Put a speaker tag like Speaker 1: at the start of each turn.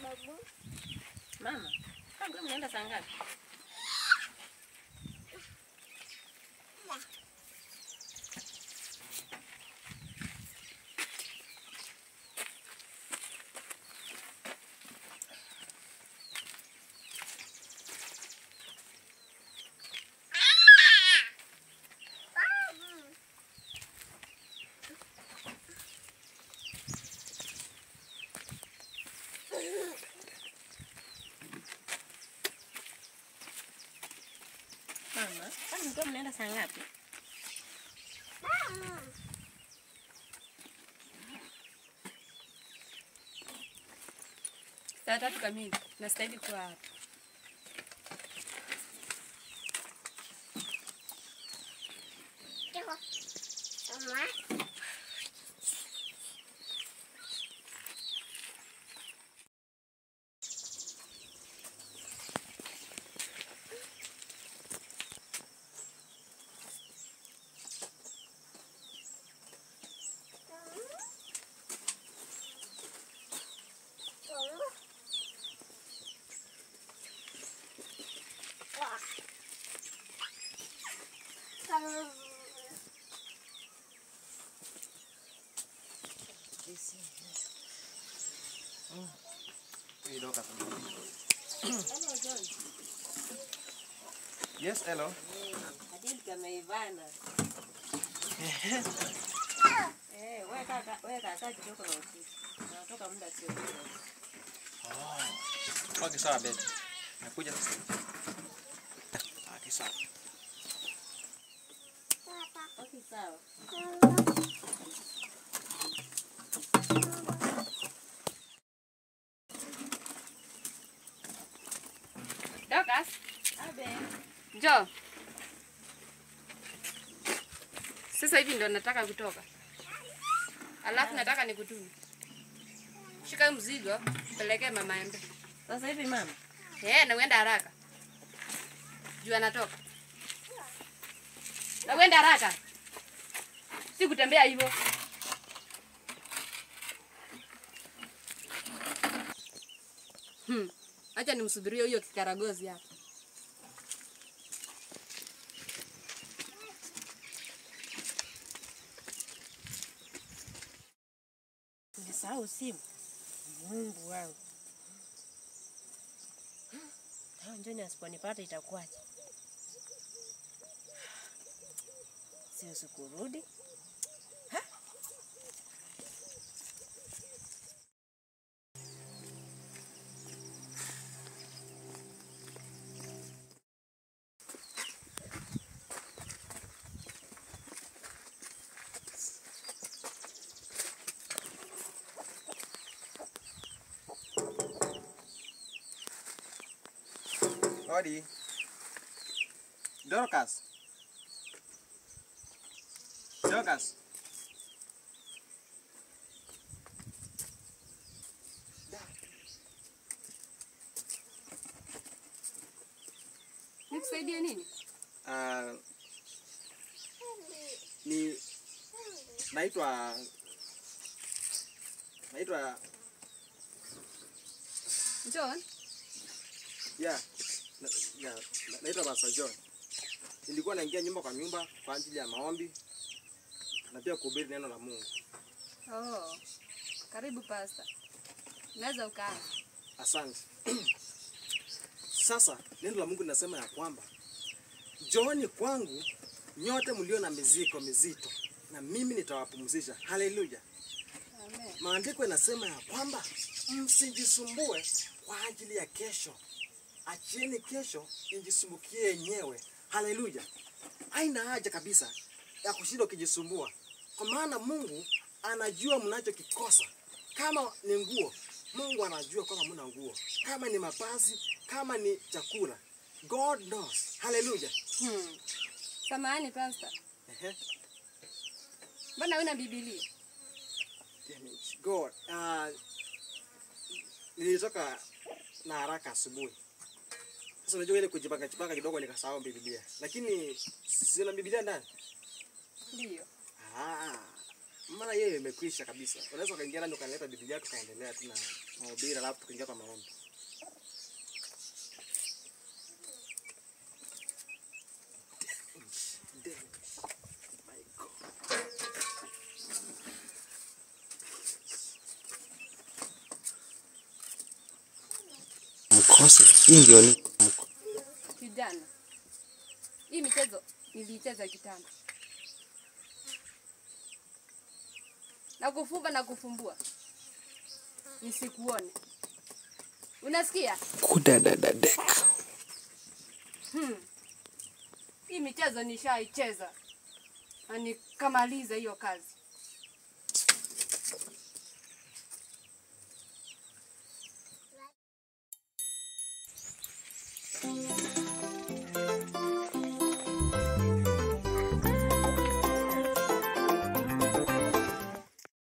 Speaker 1: Babu.
Speaker 2: Mama, kama mnaenda saa ngapi? Mama, kama mnaenda saa ngapi?
Speaker 1: Saa 3 kamili. Nastahili kuwa hapa.
Speaker 3: Mama.
Speaker 4: Hello, John. Yes, hello.
Speaker 2: Hadithi kama Ivana. Wewe kaka kidogo na ofisi. Natoka muda sio mrefu.
Speaker 4: Okay, sawa babe. Nakuja sasa. Okay, sawa.
Speaker 2: Okay, sawa.
Speaker 1: Dokas,
Speaker 2: Abe.
Speaker 1: njoo. Sasa hivi ndo nataka kutoka. Alafu nataka nikutume. Shika mzigo, pelekee mama Embe.
Speaker 2: Sasa hivi mama.
Speaker 1: Na uende haraka. Juu anatoka. Na uende haraka. Si kutembea hivyo. Acha nimsubirie huyo kikaragozi hapa.
Speaker 2: Nisahau simu. Mungu wangu. Njoni asiponipata itakuwaje? Sio sikurudi.
Speaker 4: Odi. Dorcas. Dorcas.
Speaker 1: Nikusaidie nini?
Speaker 4: Ni naitwa
Speaker 1: John?
Speaker 4: Yeah. Naitwa Pastor John. Nilikuwa naingia nyumba kwa nyumba kwa ajili ya maombi na pia kuhubiri neno la Mungu.
Speaker 1: Oh. Karibu pastor. Naweza ukaa.
Speaker 4: Asante. Sasa neno la Mungu linasema ya kwamba Njooni kwangu nyote mlio na mizigo mizito na mimi nitawapumzisha. Haleluya.
Speaker 1: Amen.
Speaker 4: Maandiko yanasema ya kwamba msijisumbue kwa ajili ya kesho. Achieni kesho injisumbukie yenyewe. Haleluya. Haina haja kabisa ya kushinda ukijisumbua. Kwa maana Mungu anajua mnachokikosa. Kama ni nguo, Mungu anajua kama mna nguo. Kama ni mavazi, kama ni chakula, God knows. Haleluya.
Speaker 1: Samahani pastor.
Speaker 4: Ehe.
Speaker 1: Mbona una Biblia?
Speaker 4: God, nilitoka na haraka asubuhi. Sasa unajua ile kujipanga kidogo nikasahau Biblia. Lakini sina Biblia ndani.
Speaker 1: Ndio.
Speaker 4: Maana yeye imekwisha kabisa. Unaweza kaingia ndani ukanileta Biblia tukaendelea tuna mahubiri alafu tukaingia kwa maombi. Mkose, hii ndio ni
Speaker 1: Kijana. Hii michezo nilicheza kitambo. Na kufunga na kufumbua. Nisikuone. Unasikia?
Speaker 4: Kudadadadeka.
Speaker 1: Hii michezo nishaicheza. Na nikamaliza hiyo kazi.